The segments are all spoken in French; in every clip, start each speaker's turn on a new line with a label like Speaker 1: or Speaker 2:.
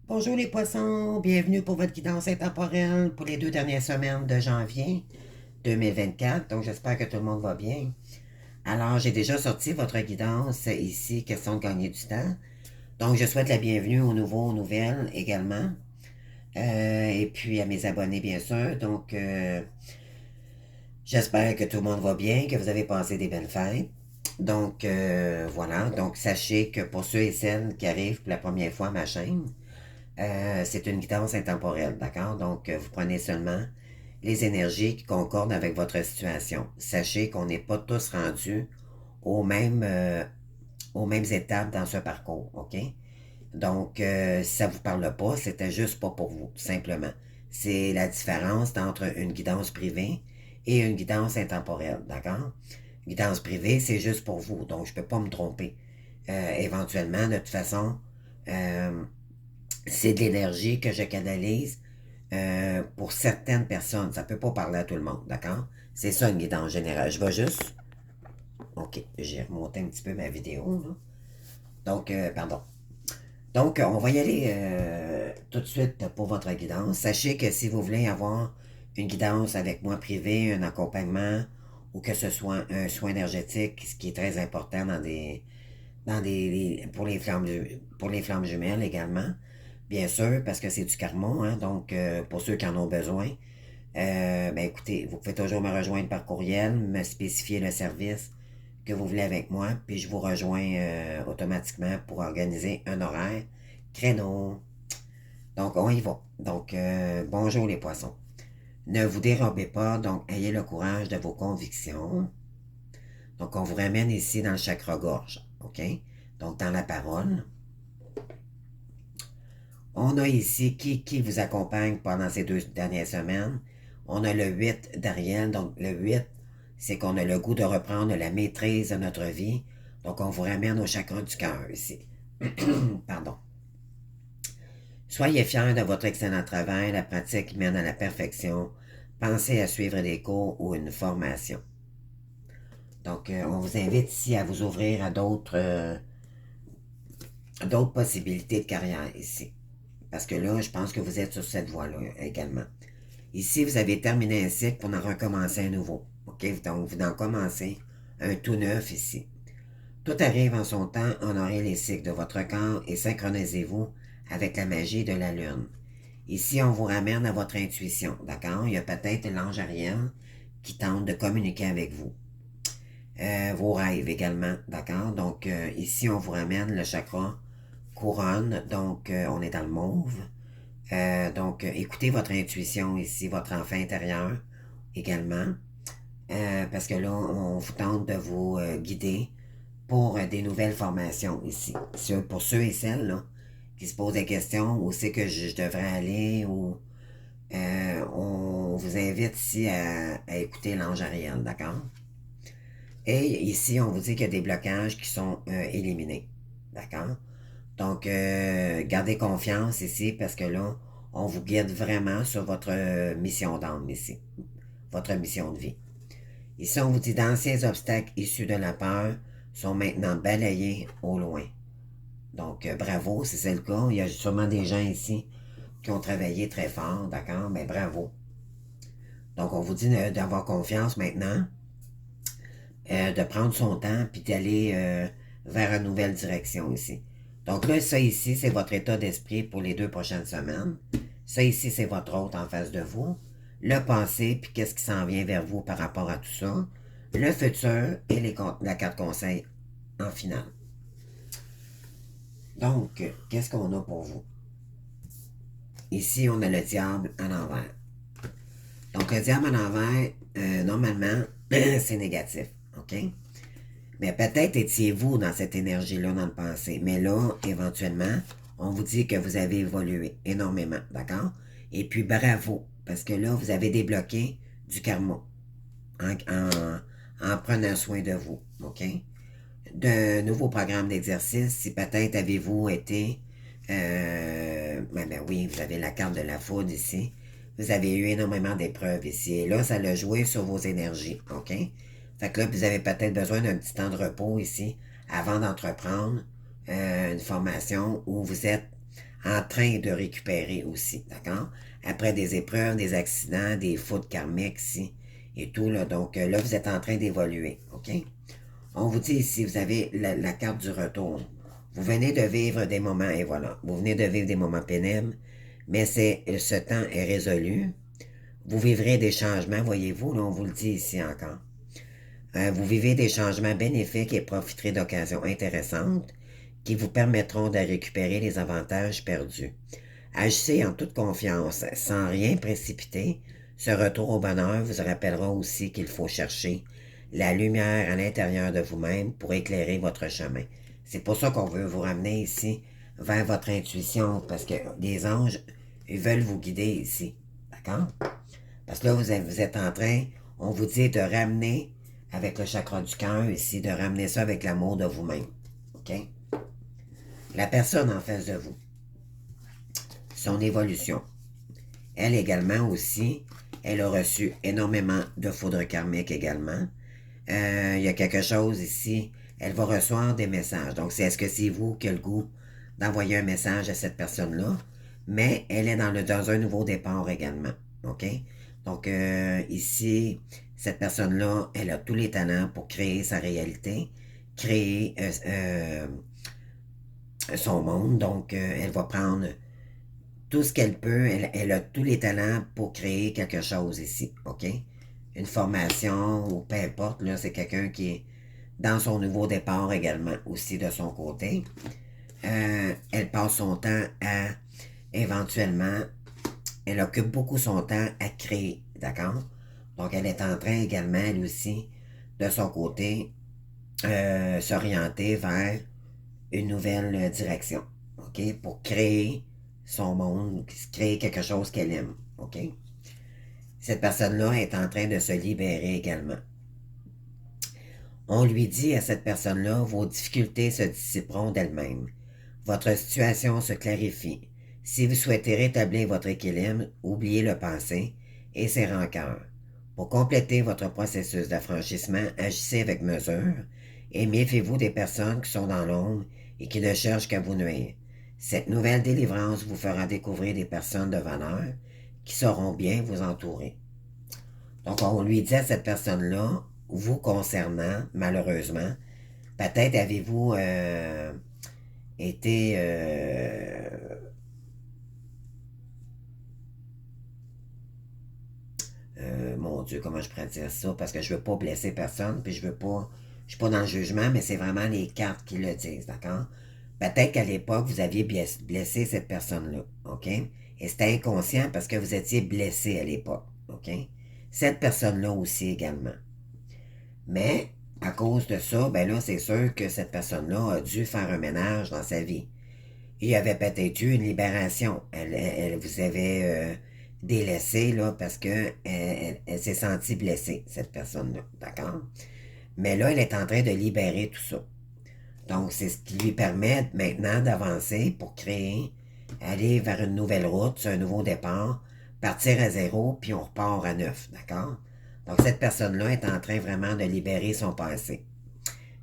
Speaker 1: Bonjour les poissons, bienvenue pour votre guidance intemporelle pour les 2 dernières semaines de janvier 2024. Donc j'espère que tout le monde va bien. Alors j'ai déjà sorti votre guidance ici, question de gagner du temps. Donc je souhaite la bienvenue aux nouveaux, aux nouvelles également. Et puis à mes abonnés bien sûr. Donc j'espère que tout le monde va bien, que vous avez passé des belles fêtes. Donc voilà, donc sachez que pour ceux et celles qui arrivent pour la première fois à ma chaîne, c'est une guidance intemporelle, d'accord? Donc, vous prenez seulement les énergies qui concordent avec votre situation. Sachez qu'on n'est pas tous rendus aux mêmes, euh, aux mêmes étapes dans ce parcours, OK? Donc, si ça ne vous parle pas, c'était juste pas pour vous, tout simplement. C'est la différence entre une guidance privée et une guidance intemporelle, d'accord? Guidance privée, c'est juste pour vous, donc je ne peux pas me tromper. Éventuellement, de toute façon, euh, c'est de l'énergie que je canalise pour certaines personnes. Ça ne peut pas parler à tout le monde, d'accord? C'est ça une guidance générale. Je vais juste... OK, j'ai remonté un petit peu ma vidéo, là. Donc, pardon. Donc, on va y aller tout de suite pour votre guidance. Sachez que si vous voulez avoir une guidance avec moi privée, un accompagnement, ou que ce soit un soin énergétique, ce qui est très important pour les flammes jumelles également, bien sûr, parce que c'est du karma, hein, donc pour ceux qui en ont besoin, ben écoutez, vous pouvez toujours me rejoindre par courriel, me spécifier le service que vous voulez avec moi, puis je vous rejoins automatiquement pour organiser un horaire, créneau. Donc on y va. Donc bonjour les poissons. Ne vous dérobez pas, donc ayez le courage de vos convictions. Donc on vous ramène ici dans le chakra-gorge, OK? Donc dans la parole. On a ici qui vous accompagne pendant ces 2 dernières semaines. On a le 8 d'Ariel. Donc, le 8, c'est qu'on a le goût de reprendre la maîtrise de notre vie. Donc, on vous ramène au chakra du cœur ici. Pardon. Soyez fiers de votre excellent travail. La pratique mène à la perfection. Pensez à suivre des cours ou une formation. Donc, on vous invite ici à vous ouvrir à d'autres possibilités de carrière ici. Parce que là, je pense que vous êtes sur cette voie-là également. Ici, vous avez terminé un cycle pour en recommencer un nouveau. OK? Donc, vous en commencez un tout neuf ici. Tout arrive en son temps, honorez les cycles de votre corps et synchronisez-vous avec la magie de la lune. Ici, on vous ramène à votre intuition, d'accord? Il y a peut-être l'ange Ariel qui tente de communiquer avec vous. Vos rêves également, d'accord? Donc, ici, on vous ramène le chakra couronne, donc on est dans le mauve. Donc, écoutez votre intuition ici, votre enfant intérieur également, parce que là, on vous tente de vous guider pour des nouvelles formations ici. Pour ceux et celles là, qui se posent des questions, où c'est que je devrais aller, ou on vous invite ici à écouter l'ange Ariel, d'accord? Et ici, on vous dit qu'il y a des blocages qui sont éliminés, d'accord? Donc, gardez confiance ici parce que là, on vous guide vraiment sur votre mission d'âme ici, votre mission de vie. Ici, on vous dit d'anciens obstacles issus de la peur sont maintenant balayés au loin. Donc, bravo, si c'est le cas. Il y a sûrement des gens ici qui ont travaillé très fort, d'accord? Mais bravo. Donc, on vous dit d'avoir confiance maintenant, de prendre son temps, puis d'aller vers une nouvelle direction ici. Donc là, ça ici, c'est votre état d'esprit pour les 2 prochaines semaines. Ça ici, c'est votre hôte en face de vous. Le passé, puis qu'est-ce qui s'en vient vers vous par rapport à tout ça. Le futur et la carte conseil en finale. Donc, qu'est-ce qu'on a pour vous? Ici, on a le diable à l'envers. Donc, le diable à l'envers, normalement, c'est négatif. OK? Mais peut-être étiez-vous dans cette énergie-là dans le passé. Mais là, éventuellement, on vous dit que vous avez évolué énormément, d'accord? Et puis bravo, parce que là, vous avez débloqué du karma en, en, en prenant soin de vous, OK? De nouveaux programmes d'exercice, si peut-être avez-vous été... ben oui, vous avez la carte de la foudre ici. Vous avez eu énormément d'épreuves ici. Et là, ça l'a joué sur vos énergies, OK? Fait que là, vous avez peut-être besoin d'un petit temps de repos ici avant d'entreprendre une formation où vous êtes en train de récupérer aussi, d'accord? Après des épreuves, des accidents, des fautes karmiques ici et tout, là. Donc là, vous êtes en train d'évoluer, OK? On vous dit ici, vous avez la carte du retour. Vous venez de vivre des moments, et voilà, vous venez de vivre des moments pénibles, mais ce temps est résolu. Vous vivrez des changements, voyez-vous, là, on vous le dit ici encore. Vous vivez des changements bénéfiques et profiterez d'occasions intéressantes qui vous permettront de récupérer les avantages perdus. Agissez en toute confiance, sans rien précipiter. Ce retour au bonheur vous rappellera aussi qu'il faut chercher la lumière à l'intérieur de vous-même pour éclairer votre chemin. C'est pour ça qu'on veut vous ramener ici vers votre intuition, parce que les anges, ils veulent vous guider ici. D'accord? Parce que là, vous êtes en train, on vous dit de ramener avec le chakra du cœur ici, de ramener ça avec l'amour de vous-même. OK? La personne en face de vous, son évolution. Elle également aussi, elle a reçu énormément de foudre karmique également. Il y a quelque chose ici, elle va recevoir des messages. Donc, est-ce que c'est vous qui avez le goût d'envoyer un message à cette personne-là? Mais elle est dans un nouveau départ également. OK? Donc, ici, cette personne-là, elle a tous les talents pour créer sa réalité, créer son monde. Donc, elle va prendre tout ce qu'elle peut. Elle a tous les talents pour créer quelque chose ici. OK? Une formation ou peu importe, là, c'est quelqu'un qui est dans son nouveau départ également aussi de son côté. Elle passe son temps à éventuellement, elle occupe beaucoup son temps à créer, d'accord? Donc elle est en train également, elle aussi, de son côté, s'orienter vers une nouvelle direction, ok? Pour créer son monde, créer quelque chose qu'elle aime, ok? Cette personne-là est en train de se libérer également. On lui dit à cette personne-là, vos difficultés se dissiperont d'elles-mêmes. Votre situation se clarifie. Si vous souhaitez rétablir votre équilibre, oubliez le passé et ses rancœurs. Pour compléter votre processus d'affranchissement, agissez avec mesure et méfiez-vous des personnes qui sont dans l'ombre et qui ne cherchent qu'à vous nuire. Cette nouvelle délivrance vous fera découvrir des personnes de valeur qui sauront bien vous entourer. Donc, on lui dit à cette personne-là, vous concernant, malheureusement, peut-être avez-vous été... mon Dieu, comment je pourrais dire ça? Parce que je veux pas blesser personne, puis je veux pas... Je suis pas dans le jugement, mais c'est vraiment les cartes qui le disent, d'accord? Peut-être qu'à l'époque, vous aviez blessé cette personne-là, OK? Et c'était inconscient parce que vous étiez blessé à l'époque, OK? Cette personne-là aussi également. Mais, à cause de ça, ben là, c'est sûr que cette personne-là a dû faire un ménage dans sa vie. Il y avait peut-être eu une libération. Elle vous avait délaissé, là, parce que elle s'est sentie blessée, cette personne-là. D'accord? Mais là, elle est en train de libérer tout ça. Donc, c'est ce qui lui permet maintenant d'avancer pour créer, aller vers une nouvelle route, un nouveau départ, partir à zéro, puis on repart à neuf. D'accord? Donc, cette personne-là est en train vraiment de libérer son passé.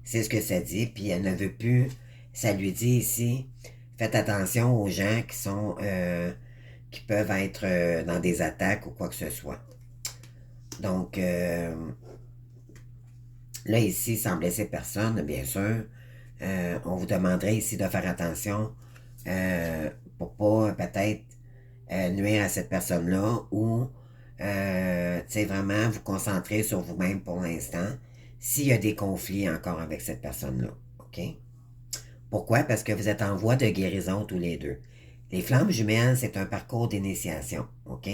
Speaker 1: C'est ce que ça dit, puis elle ne veut plus. Ça lui dit ici, faites attention aux gens qui peuvent être dans des attaques ou quoi que ce soit. Donc, là, ici, sans blesser personne, bien sûr, on vous demanderait ici de faire attention pour pas peut-être nuire à cette personne-là ou, tu sais, vraiment vous concentrer sur vous-même pour l'instant s'il y a des conflits encore avec cette personne-là. OK? Pourquoi? Parce que vous êtes en voie de guérison tous les deux. Les flammes jumelles, c'est un parcours d'initiation. OK?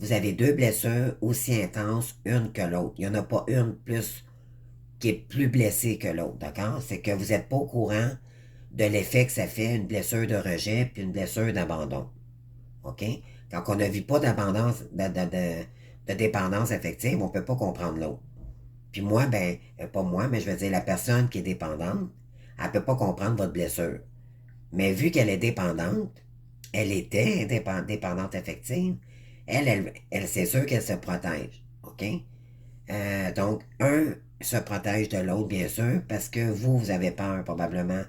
Speaker 1: Vous avez deux blessures aussi intenses, une que l'autre. Il n'y en a pas une plus qui est plus blessée que l'autre, d'accord? C'est que vous n'êtes pas au courant de l'effet que ça fait une blessure de rejet puis une blessure d'abandon. OK? Quand on ne vit pas d'abondance, de dépendance affective, on ne peut pas comprendre l'autre. Puis moi, ben, pas moi, mais je veux dire la personne qui est dépendante, elle ne peut pas comprendre votre blessure. Mais vu qu'elle est dépendante, elle était dépendante affective, elle c'est sûr qu'elle se protège. OK? Donc, un se protège de l'autre, bien sûr, parce que vous avez peur probablement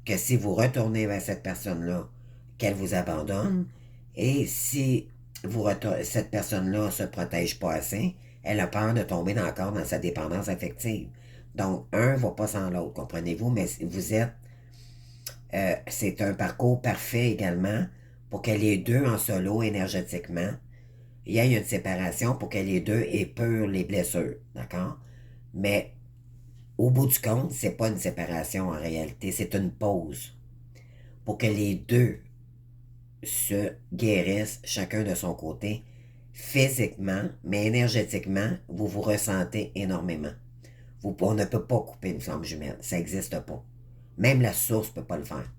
Speaker 1: que si vous retournez vers cette personne-là, qu'elle vous abandonne. Et si cette personne-là ne se protège pas assez, elle a peur de tomber encore dans sa dépendance affective. Donc, un ne va pas sans l'autre, comprenez-vous? Mais vous êtes... c'est un parcours parfait également pour que les deux en solo énergétiquement, il y ait une séparation pour que les deux épurent les blessures. D'accord? Mais au bout du compte, c'est pas une séparation en réalité, c'est une pause pour que les deux se guérissent chacun de son côté, physiquement, mais énergétiquement, vous vous ressentez énormément. On ne peut pas couper une flamme jumelle, ça n'existe pas. Même la source ne peut pas le faire.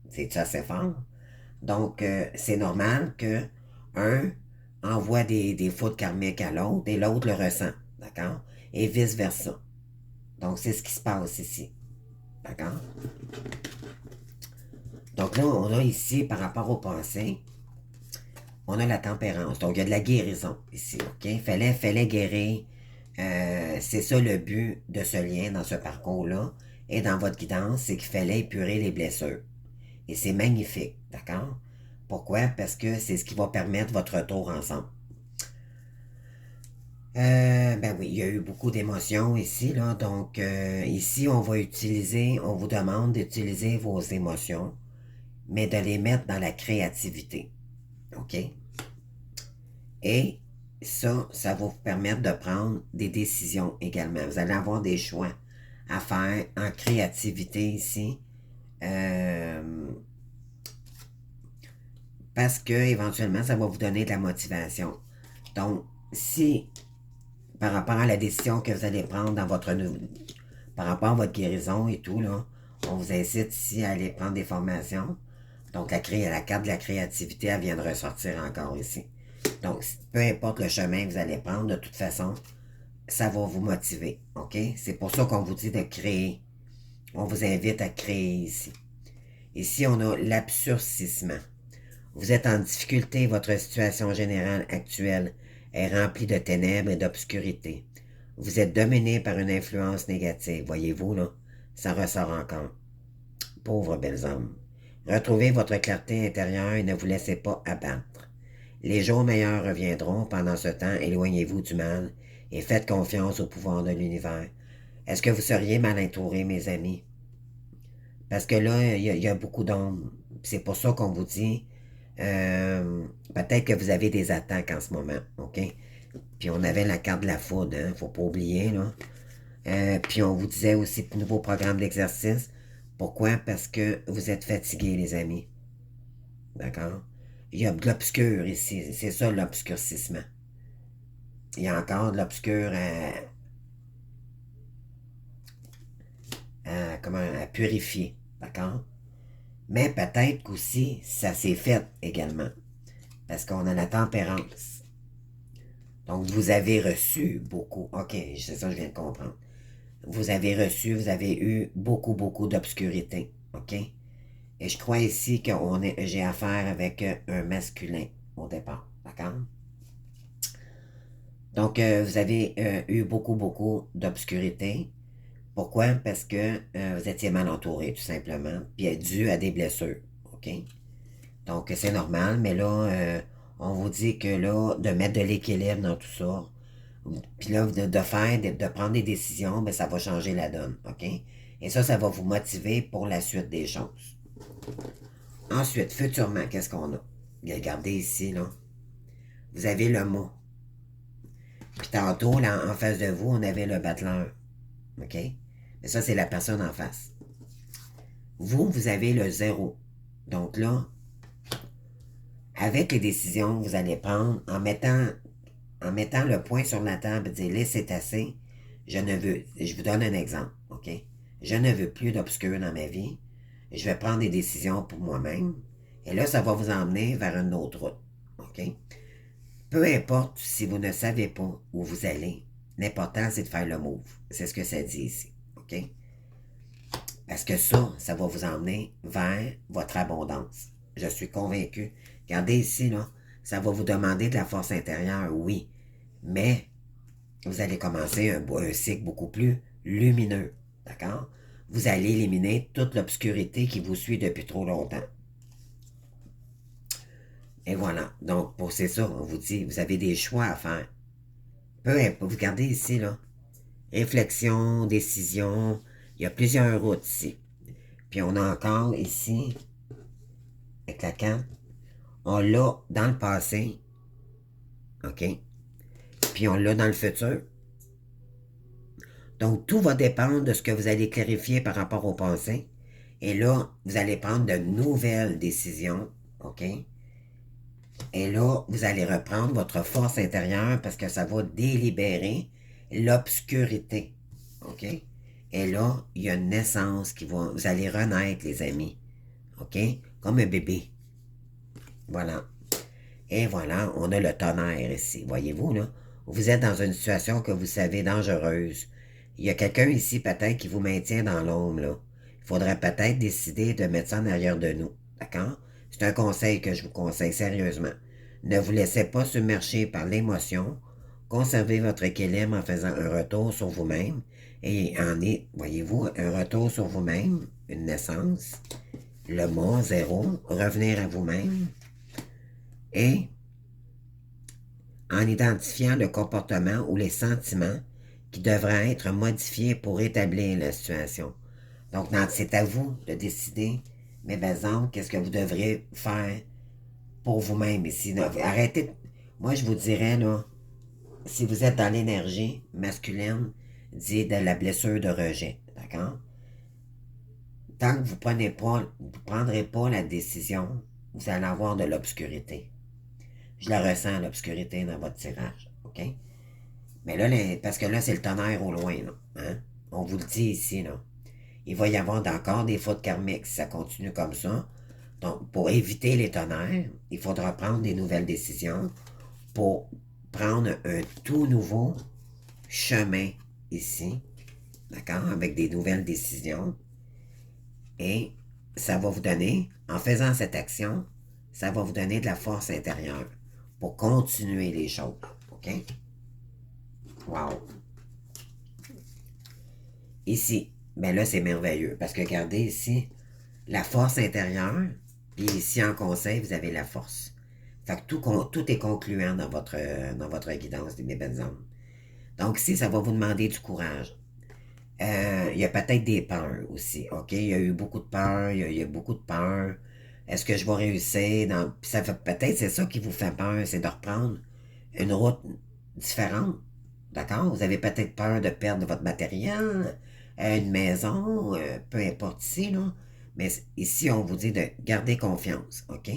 Speaker 1: C'est assez fort. Donc, c'est normal que un envoie des fautes karmiques à l'autre et l'autre le ressent. D'accord? Et vice-versa. Donc, c'est ce qui se passe ici. D'accord? Donc là, on a ici, par rapport au passé, on a la tempérance. Donc, il y a de la guérison ici. OK? Fallait guérir. C'est ça le but de ce lien dans ce parcours-là. Et dans votre guidance, c'est qu'il fallait épurer les blessures. Et c'est magnifique. D'accord? Pourquoi? Parce que c'est ce qui va permettre votre retour ensemble. Ben oui, il y a eu beaucoup d'émotions ici, là. Donc, ici, on vous demande d'utiliser vos émotions, mais de les mettre dans la créativité. OK? Et ça va vous permettre de prendre des décisions également. Vous allez avoir des choix à faire en créativité ici. Parce que éventuellement, ça va vous donner de la motivation. Donc, si par rapport à la décision que vous allez prendre dans par rapport à votre guérison et tout, là, on vous incite ici à aller prendre des formations. Donc, la carte de la créativité, elle vient de ressortir encore ici. Donc, peu importe le chemin que vous allez prendre, de toute façon, ça va vous motiver, OK? C'est pour ça qu'on vous dit de créer. On vous invite à créer ici. Ici, on a l'absurcissement. Vous êtes en difficulté, votre situation générale actuelle est remplie de ténèbres et d'obscurité. Vous êtes dominé par une influence négative, voyez-vous, là? Ça ressort encore. Pauvres belles âmes. Retrouvez votre clarté intérieure et ne vous laissez pas abattre. Les jours meilleurs reviendront. Pendant ce temps, éloignez-vous du mal et faites confiance au pouvoir de l'univers. Est-ce que vous seriez mal entourés, mes amis? Parce que là, il y a beaucoup d'ombres. C'est pour ça qu'on vous dit, peut-être que vous avez des attaques en ce moment, OK? Puis on avait la carte de la foudre, hein? Faut pas oublier, là. Puis on vous disait aussi, nouveau programme d'exercice. Pourquoi? Parce que vous êtes fatigués, les amis. D'accord? Il y a de l'obscur ici. C'est ça, l'obscurcissement. Il y a encore de l'obscur à purifier. D'accord? Mais peut-être qu'aussi, ça s'est fait également. Parce qu'on a la tempérance. Donc, vous avez reçu beaucoup. OK, c'est ça que je viens de comprendre. Vous avez eu beaucoup, beaucoup d'obscurité. OK? Et je crois ici que j'ai affaire avec un masculin au départ. D'accord? Donc, vous avez eu beaucoup, beaucoup d'obscurité. Pourquoi? Parce que vous étiez mal entouré, tout simplement, puis dû à des blessures. OK? Donc, c'est normal, mais là, on vous dit que là, de mettre de l'équilibre dans tout ça, puis là, de prendre des décisions, ben, ça va changer la donne. OK? Et ça va vous motiver pour la suite des choses. Ensuite, futurement, qu'est-ce qu'on a? Regardez ici, là. Vous avez le mot. Puis tantôt, là, en face de vous, on avait le battleur. OK? Mais ça, c'est la personne en face. Vous avez le zéro. Donc là, avec les décisions que vous allez prendre, en mettant le point sur la table et dire, là, c'est assez, je vous donne un exemple, OK? Je ne veux plus d'obscur dans ma vie. Je vais prendre des décisions pour moi-même. Et là, ça va vous emmener vers une autre route, OK? Peu importe si vous ne savez pas où vous allez, l'important, c'est de faire le move. C'est ce que ça dit ici, OK? Parce que ça va vous emmener vers votre abondance. Je suis convaincu. Regardez ici, là, ça va vous demander de la force intérieure, oui. Mais vous allez commencer un cycle beaucoup plus lumineux. D'accord? Vous allez éliminer toute l'obscurité qui vous suit depuis trop longtemps. Et voilà. Donc, pour c'est ça, on vous dit, vous avez des choix à faire. Peu importe, vous regardez ici, là. Réflexion, décision. Il y a plusieurs routes ici. Puis on a encore ici, avec la carte, on l'a dans le passé. OK? Puis on l'a dans le futur. Donc, tout va dépendre de ce que vous allez clarifier par rapport au passé. Et là, vous allez prendre de nouvelles décisions. OK? Et là, vous allez reprendre votre force intérieure parce que ça va délibérer l'obscurité. OK? Et là, il y a une naissance qui va... Vous allez renaître, les amis. OK? Comme un bébé. Voilà. Et voilà, on a le tonnerre ici. Voyez-vous, là? Vous êtes dans une situation que vous savez dangereuse. Il y a quelqu'un ici, peut-être, qui vous maintient dans l'ombre, là. Il faudrait peut-être décider de mettre ça en arrière de nous. D'accord? C'est un conseil que je vous conseille sérieusement. Ne vous laissez pas submerger par l'émotion. Conservez votre équilibre en faisant un retour sur vous-même. Et en est, voyez-vous, un retour sur vous-même, une naissance, le mot zéro, revenir à vous-même. Et en identifiant le comportement ou les sentiments qui devraient être modifiés pour établir la situation. Donc, c'est à vous de décider, mes belles âmes, qu'est-ce que vous devrez faire pour vous-même ici. Arrêtez. Moi, je vous dirais, là, si vous êtes dans l'énergie masculine, dit de la blessure de rejet. D'accord? Tant que vous ne prendrez pas la décision, vous allez avoir de l'obscurité. Je la ressens, l'obscurité, dans votre tirage. OK? Mais là, parce que là, c'est le tonnerre au loin, là. Hein? On vous le dit ici, là. Il va y avoir encore des fautes karmiques si ça continue comme ça. Donc, pour éviter les tonnerres, il faudra prendre des nouvelles décisions pour prendre un tout nouveau chemin ici. D'accord? Avec des nouvelles décisions. Et ça va vous donner, en faisant cette action, ça va vous donner de la force intérieure pour continuer les choses. OK? Wow! Ici, ben là, c'est merveilleux. Parce que regardez ici, la force intérieure, puis ici, en conseil, vous avez la force. Fait que tout est concluant dans votre guidance, mes belles âmes. Donc ici, ça va vous demander du courage. Il y a peut-être des peurs aussi, OK? Il y a eu beaucoup de peurs, il y a beaucoup de peurs. Est-ce que je vais réussir? Puis ça fait peut-être c'est ça qui vous fait peur, c'est de reprendre une route différente. D'accord? Vous avez peut-être peur de perdre votre matériel, une maison, peu importe ici, là. Mais ici, on vous dit de garder confiance, OK?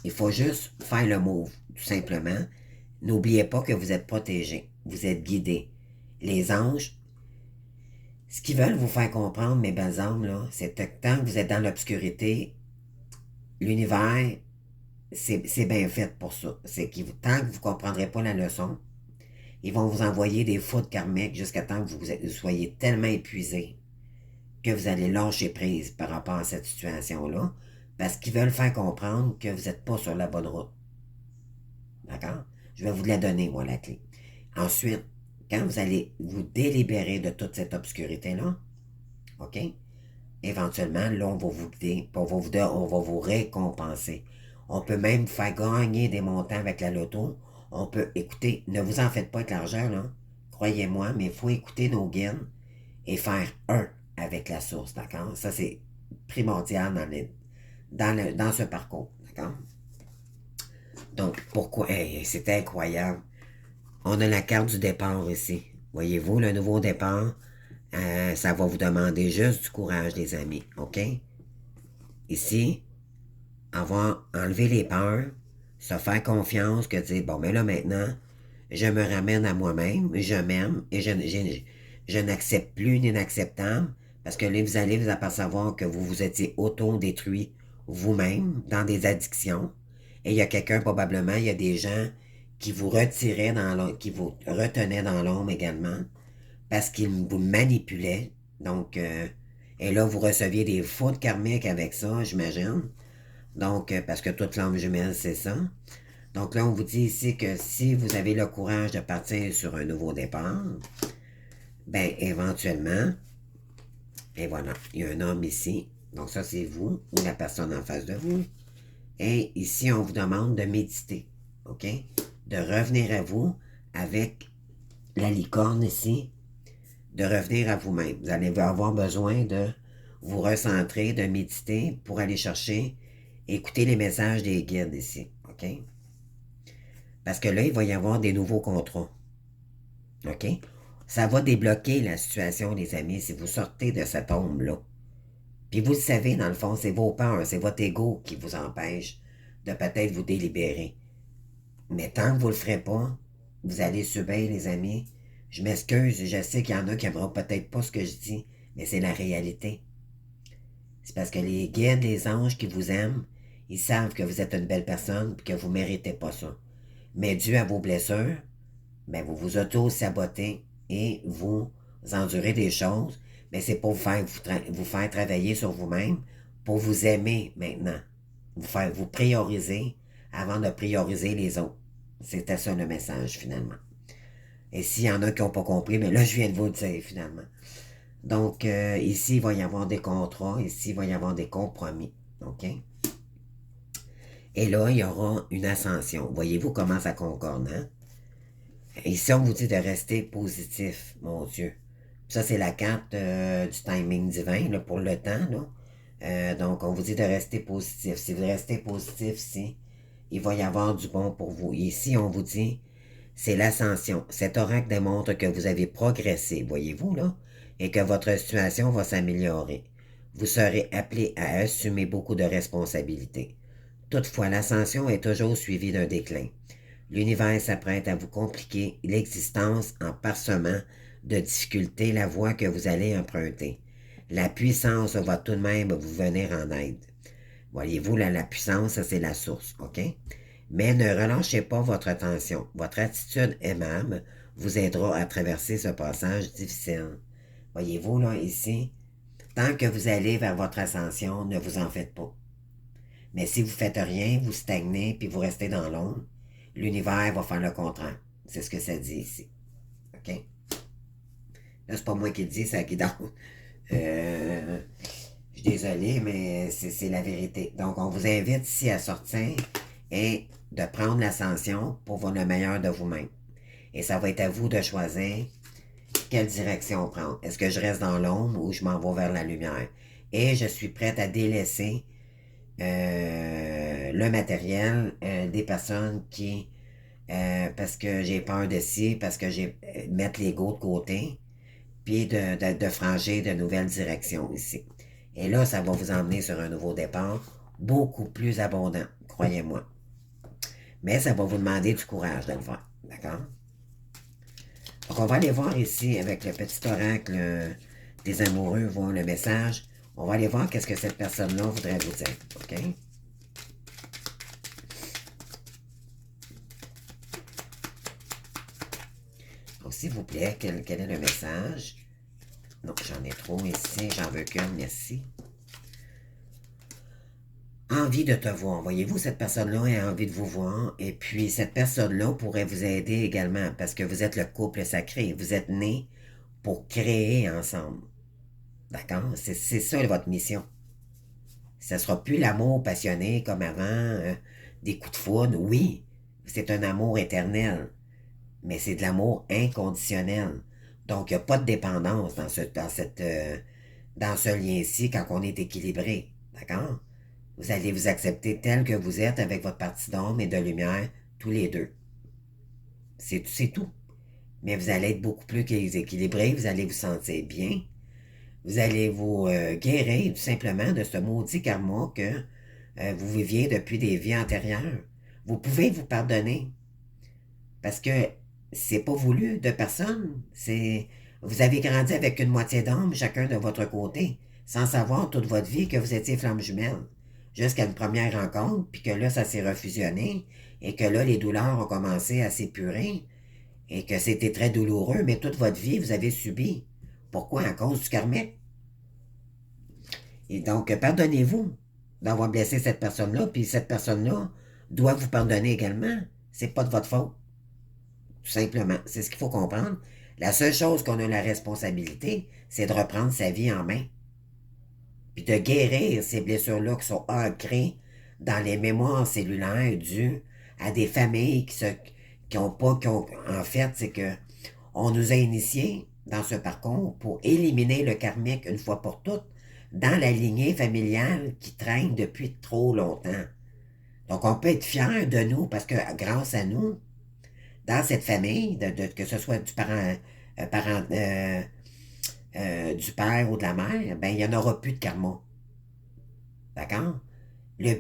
Speaker 1: Il faut juste faire le move, tout simplement. N'oubliez pas que vous êtes protégé, vous êtes guidé. Les anges, ce qu'ils veulent vous faire comprendre, mes belles âmes, là, c'est que tant que vous êtes dans l'obscurité, l'univers, c'est bien fait pour ça. C'est que tant que vous ne comprendrez pas la leçon, ils vont vous envoyer des fautes karmiques jusqu'à temps que vous soyez tellement épuisé que vous allez lâcher prise par rapport à cette situation-là, parce qu'ils veulent faire comprendre que vous n'êtes pas sur la bonne route. D'accord? Je vais vous la donner, moi, la clé. Ensuite, quand vous allez vous délibérer de toute cette obscurité-là, OK? Éventuellement, là, on va vous guider, on va vous récompenser. On peut même vous faire gagner des montants avec la loto. On peut, écouter, ne vous en faites pas avec l'argent, là. Croyez-moi, mais il faut écouter nos guides et faire un avec la source, d'accord? Ça, c'est primordial dans ce parcours, d'accord? Donc, pourquoi? Hey, c'est incroyable. On a la carte du départ ici. Voyez-vous, le nouveau départ, ça va vous demander juste du courage, les amis, OK? Ici, avoir enlevé les peurs, se faire confiance, que dire, bon, mais là maintenant, je me ramène à moi-même, je m'aime et je n'accepte plus l'inacceptable parce que là, vous allez vous apercevoir que vous vous étiez auto-détruit vous-même dans des addictions. Et il y a quelqu'un, probablement, il y a des gens qui vous retiraient dans l'ombre, qui vous retenaient dans l'ombre également parce qu'ils vous manipulaient. Donc, et là, vous receviez des fautes karmiques avec ça, j'imagine. Donc, parce que toute l'âme jumelle, c'est ça. Donc là, on vous dit ici que si vous avez le courage de partir sur un nouveau départ, ben éventuellement, et voilà, il y a un homme ici. Donc ça, c'est vous ou la personne en face de vous. Et ici, on vous demande de méditer, OK? De revenir à vous avec la licorne ici, de revenir à vous-même. Vous allez avoir besoin de vous recentrer, de méditer pour aller chercher, écouter les messages des guides ici, OK? Parce que là, il va y avoir des nouveaux contrats, OK? Ça va débloquer la situation, les amis, si vous sortez de cette ombre-là. Puis vous le savez, dans le fond, c'est vos peurs, c'est votre ego qui vous empêche de peut-être vous délibérer. Mais tant que vous ne le ferez pas, vous allez subir, les amis. Je m'excuse, je sais qu'il y en a qui n'aimeront peut-être pas ce que je dis, mais c'est la réalité. C'est parce que les guides, les anges qui vous aiment, ils savent que vous êtes une belle personne et que vous ne méritez pas ça. Mais dû à vos blessures, ben vous vous auto-sabotez et vous endurez des choses. Mais c'est pour vous faire travailler sur vous-même, pour vous aimer maintenant. Vous prioriser avant de prioriser les autres. C'était ça le message finalement. Et s'il y en a qui n'ont pas compris, mais là je viens de vous le dire finalement. Donc ici il va y avoir des contrats, ici il va y avoir des compromis. OK? Et là il y aura une ascension. Voyez-vous comment ça concorde, hein? Ici on vous dit de rester positif, mon Dieu. Ça c'est la carte du timing divin là, pour le temps. Là. Donc on vous dit de rester positif. Si vous restez positif ici, il va y avoir du bon pour vous. Ici on vous dit c'est l'ascension. Cet oracle démontre que vous avez progressé, voyez-vous, là, et que votre situation va s'améliorer. Vous serez appelé à assumer beaucoup de responsabilités. Toutefois, l'ascension est toujours suivie d'un déclin. L'univers s'apprête à vous compliquer l'existence en parsemant de difficultés la voie que vous allez emprunter. La puissance va tout de même vous venir en aide. Voyez-vous, là, la puissance, ça c'est la source, OK? Mais ne relâchez pas votre attention. Votre attitude aimable vous aidera à traverser ce passage difficile. Voyez-vous, là, ici, tant que vous allez vers votre ascension, ne vous en faites pas. Mais si vous ne faites rien, vous stagnez puis vous restez dans l'ombre, l'univers va faire le contraire. C'est ce que ça dit ici. OK? Là, c'est pas moi qui le dis, c'est la guidance. Je suis désolé, mais c'est la vérité. Donc, on vous invite ici à sortir et de prendre l'ascension pour voir le meilleur de vous-même. Et ça va être à vous de choisir quelle direction prendre. Est-ce que je reste dans l'ombre ou je m'en vais vers la lumière? Et je suis prête à délaisser le matériel des personnes qui, parce que j'ai peur de ci, parce que j'ai mettre l'ego de côté, puis de franchir de nouvelles directions ici. Et là, ça va vous emmener sur un nouveau départ, beaucoup plus abondant, croyez-moi. Mais ça va vous demander du courage de le faire, d'accord? Donc, on va aller voir ici avec le petit oracle des amoureux, voir le message. On va aller voir qu'est-ce que cette personne-là voudrait vous dire, OK? Donc, s'il vous plaît, quel est le message? Non, j'en ai trop ici, j'en veux qu'un, merci. Envie de te voir. Voyez-vous, cette personne-là a envie de vous voir. Et puis, cette personne-là pourrait vous aider également parce que vous êtes le couple sacré. Vous êtes nés pour créer ensemble. D'accord? C'est ça votre mission. Ce ne sera plus l'amour passionné comme avant, des coups de foudre. Oui, c'est un amour éternel, mais c'est de l'amour inconditionnel. Donc, il n'y a pas de dépendance dans ce lien-ci quand on est équilibré. D'accord? Vous allez vous accepter tel que vous êtes avec votre partie d'ombre et de lumière, tous les deux. C'est tout. Mais vous allez être beaucoup plus équilibré, vous allez vous sentir bien, vous allez vous guérir tout simplement de ce maudit karma que vous viviez depuis des vies antérieures. Vous pouvez vous pardonner parce que c'est pas voulu de personne. Vous avez grandi avec une moitié d'âme, chacun de votre côté, sans savoir toute votre vie que vous étiez flamme jumelle. Jusqu'à une première rencontre, puis que là, ça s'est refusionné, et que là, les douleurs ont commencé à s'épurer, et que c'était très douloureux, mais toute votre vie, vous avez subi. Pourquoi? À cause du karmique. Et donc, pardonnez-vous d'avoir blessé cette personne-là, puis cette personne-là doit vous pardonner également. C'est pas de votre faute. Tout simplement. C'est ce qu'il faut comprendre. La seule chose qu'on a la responsabilité, c'est de reprendre sa vie en main. Puis de guérir ces blessures-là qui sont ancrées dans les mémoires cellulaires dues à des familles qui ont pas, en fait, c'est que on nous a initiés dans ce parcours pour éliminer le karmique une fois pour toutes dans la lignée familiale qui traîne depuis trop longtemps. Donc, on peut être fier de nous parce que grâce à nous, dans cette famille, que ce soit du père ou de la mère, ben, il n'y en aura plus de karma. D'accord?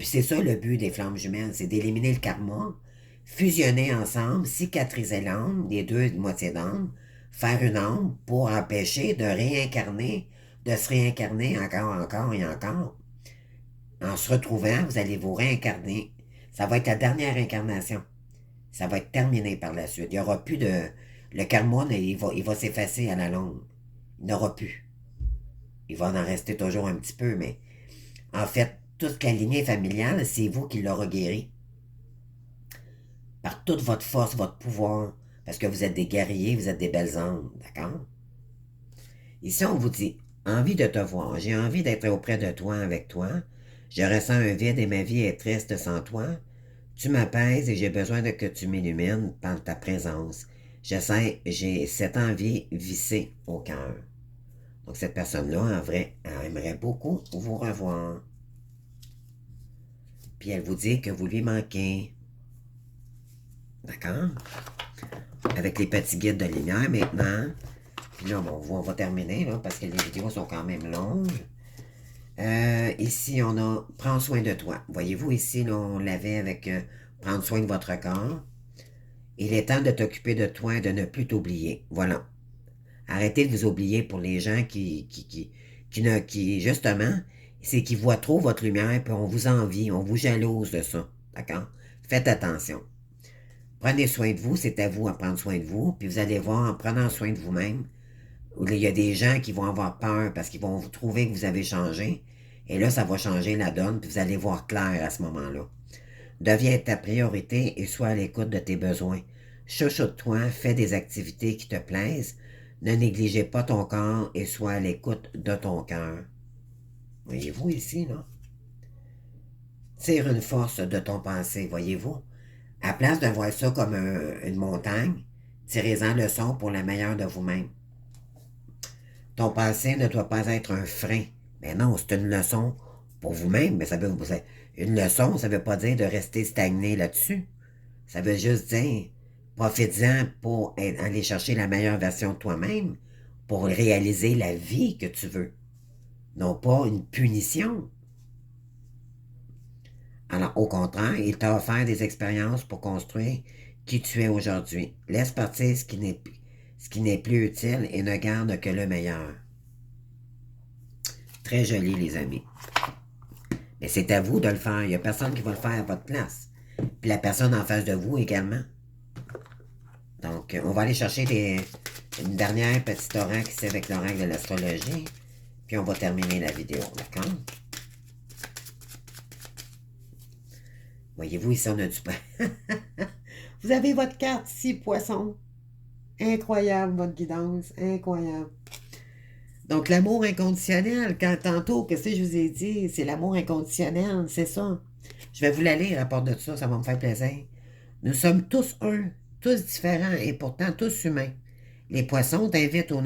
Speaker 1: C'est ça le but des flammes jumelles, c'est d'éliminer le karma, fusionner ensemble, cicatriser l'âme, les deux moitiés d'âme, faire une âme pour empêcher de se réincarner encore et encore. En se retrouvant, vous allez vous réincarner. Ça va être la dernière incarnation. Ça va être terminé par la suite. Il n'y aura plus de... Le karma, il va s'effacer à la longue. Il n'y aura plus. Il va en rester toujours un petit peu, mais en fait, toute la lignée familiale, c'est vous qui l'aurez guéri. Par toute votre force, votre pouvoir, parce que vous êtes des guerriers, vous êtes des belles âmes, d'accord? Ici, on vous dit, envie de te voir, j'ai envie d'être auprès de toi, avec toi, je ressens un vide et ma vie est triste sans toi, tu m'apaises et j'ai besoin de que tu m'illumines par ta présence. J'ai cette envie vissée au cœur. Donc cette personne-là, en vrai, elle aimerait beaucoup vous revoir. Puis elle vous dit que vous lui manquez. D'accord? Avec les petits guides de lumière maintenant. Puis là, bon, on va terminer, là, parce que les vidéos sont quand même longues. Ici, on a « Prends soin de toi ». Voyez-vous, ici, là, on l'avait avec « Prendre soin de votre corps ». Il est temps de t'occuper de toi et de ne plus t'oublier. Voilà. Arrêtez de vous oublier pour les gens qui justement, c'est qu'ils voient trop votre lumière, puis on vous envie, on vous jalouse de ça. D'accord? Faites attention. Prenez soin de vous, c'est à vous à prendre soin de vous, puis vous allez voir, en prenant soin de vous-même, il y a des gens qui vont avoir peur parce qu'ils vont vous trouver que vous avez changé, et là, ça va changer la donne, puis vous allez voir clair à ce moment-là. Deviens ta priorité et sois à l'écoute de tes besoins. Chuchote-toi, fais des activités qui te plaisent, ne négligez pas ton corps et sois à l'écoute de ton cœur. Voyez-vous ici, là? Tire une force de ton passé, voyez-vous? À place de voir ça comme une montagne, tirez-en leçon pour la meilleure de vous-même. Ton passé ne doit pas être un frein. Mais non, c'est une leçon pour vous-même. Mais une leçon, ça ne veut pas dire de rester stagné là-dessus. Ça veut juste dire, profite-en pour aller chercher la meilleure version de toi-même, pour réaliser la vie que tu veux. Non pas une punition. Alors, au contraire, il t'a offert des expériences pour construire qui tu es aujourd'hui. Laisse partir ce qui n'est plus utile et ne garde que le meilleur. Très joli, les amis. Mais c'est à vous de le faire. Il n'y a personne qui va le faire à votre place. Puis la personne en face de vous également. Donc, on va aller chercher une dernière petite oracle ici avec l'oracle de l'astrologie. Puis on va terminer la vidéo, d'accord? Voyez-vous, ici, on a du pain. Vous avez votre carte ici, poisson. Incroyable, votre guidance. Incroyable. Donc, l'amour inconditionnel, tantôt, qu'est-ce que je vous ai dit? C'est l'amour inconditionnel, c'est ça. Je vais vous la lire à part de ça, ça va me faire plaisir. Nous sommes tous un, tous différents et pourtant tous humains. Les poissons t'invitent au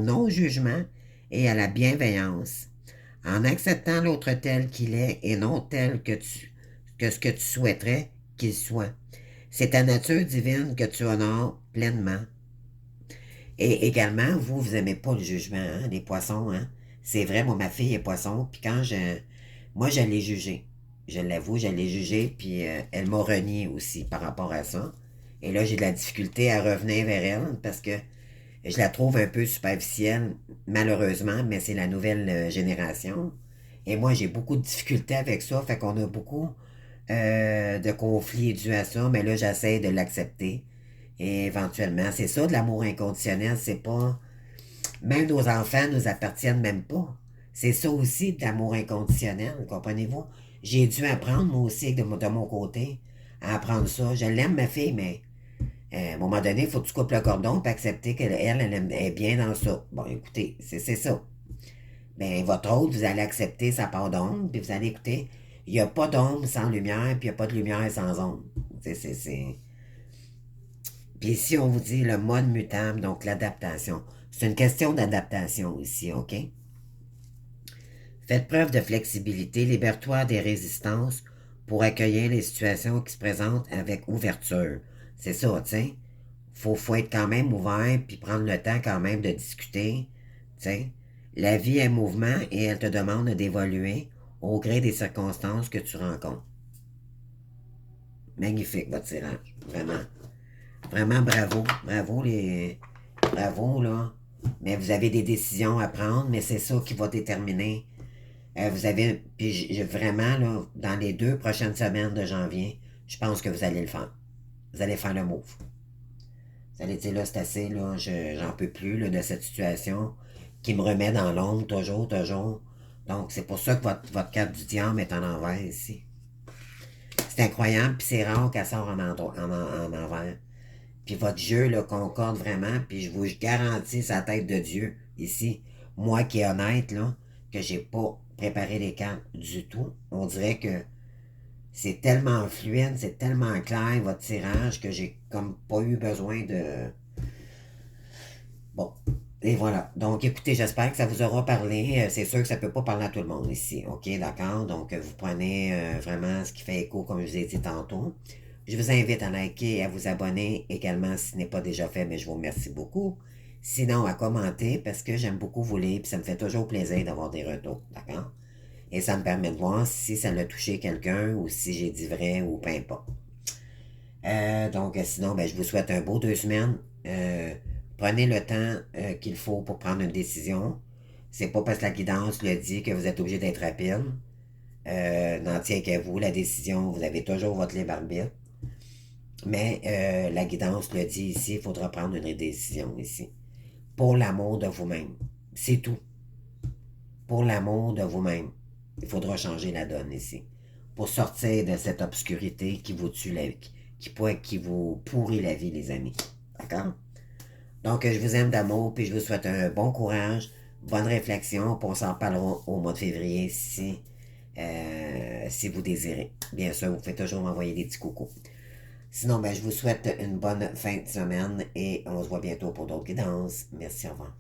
Speaker 1: non-jugement et à la bienveillance. En acceptant l'autre tel qu'il est et non tel que ce que tu souhaiterais qu'il soit. C'est ta nature divine que tu honores pleinement. Et également, vous n'aimez pas le jugement, hein, les poissons, hein. C'est vrai, moi, ma fille est poisson, puis moi, je l'ai jugée. Je l'avoue, je l'ai jugée, puis elle m'a renié aussi par rapport à ça. Et là, j'ai de la difficulté à revenir vers elle, parce que je la trouve un peu superficielle, malheureusement, mais c'est la nouvelle génération. Et moi, j'ai beaucoup de difficultés avec ça, fait qu'on a beaucoup de conflits dus à ça, mais là, j'essaie de l'accepter. Et éventuellement, c'est ça, de l'amour inconditionnel, c'est pas... Même nos enfants nous appartiennent même pas. C'est ça aussi, de l'amour inconditionnel, comprenez-vous? J'ai dû apprendre, moi aussi, de mon côté, à apprendre ça. Je l'aime, ma fille, mais à un moment donné, il faut que tu coupes le cordon pour accepter qu'elle est bien dans ça. Bon, écoutez, c'est ça. Ben, votre autre, vous allez accepter sa part d'ombre, puis vous allez écouter. Il n'y a pas d'ombre sans lumière, puis il n'y a pas de lumière sans ombre. Puis ici, on vous dit le mode mutable, donc l'adaptation. C'est une question d'adaptation ici, OK? Faites preuve de flexibilité, libère-toi des résistances pour accueillir les situations qui se présentent avec ouverture. C'est ça, tu sais. Faut être quand même ouvert, puis prendre le temps quand même de discuter, tu sais. La vie est mouvement et elle te demande d'évoluer au gré des circonstances que tu rencontres. Magnifique, votre tirage. Vraiment. Vraiment, bravo. Bravo, Bravo, là. Mais vous avez des décisions à prendre, mais c'est ça qui va déterminer. Vous avez. Puis vraiment, là, dans les 2 prochaines semaines de janvier, je pense que vous allez le faire. Vous allez faire le move. Vous allez dire, là, c'est assez, là, j'en peux plus, là, de cette situation qui me remet dans l'ombre, toujours, toujours. Donc, c'est pour ça que votre carte du diable est en envers ici. C'est incroyable, puis c'est rare qu'elle sort en envers. Puis votre jeu là, concorde vraiment, puis je vous garantis sa tête de Dieu ici. Moi qui est honnête, là, que j'ai pas préparé les cartes du tout, on dirait que c'est tellement fluide, c'est tellement clair votre tirage que j'ai comme pas eu besoin de. Bon. Et voilà. Donc, écoutez, j'espère que ça vous aura parlé. C'est sûr que ça peut pas parler à tout le monde ici. OK, d'accord? Donc, vous prenez vraiment ce qui fait écho, comme je vous ai dit tantôt. Je vous invite à liker et à vous abonner également si ce n'est pas déjà fait, mais je vous remercie beaucoup. Sinon, à commenter parce que j'aime beaucoup vous lire et ça me fait toujours plaisir d'avoir des retours. D'accord? Et ça me permet de voir si ça l'a touché quelqu'un ou si j'ai dit vrai ou peu importe. Donc, sinon, ben, je vous souhaite un beau 2 semaines. Prenez le temps qu'il faut pour prendre une décision. C'est pas parce que la guidance le dit que vous êtes obligé d'être rapide. N'en tient qu'à vous, la décision. Vous avez toujours votre libre arbitre. Mais la guidance le dit ici, il faudra prendre une décision ici. Pour l'amour de vous-même. C'est tout. Pour l'amour de vous-même. Il faudra changer la donne ici. Pour sortir de cette obscurité qui vous tue la vie, qui vous pourrit la vie, les amis. D'accord? Donc, je vous aime d'amour, puis je vous souhaite un bon courage, bonne réflexion, puis on s'en parlera au mois de février si vous désirez. Bien sûr, vous pouvez toujours m'envoyer des petits coucous. Sinon, ben, je vous souhaite une bonne fin de semaine et on se voit bientôt pour d'autres guidances. Merci, au revoir.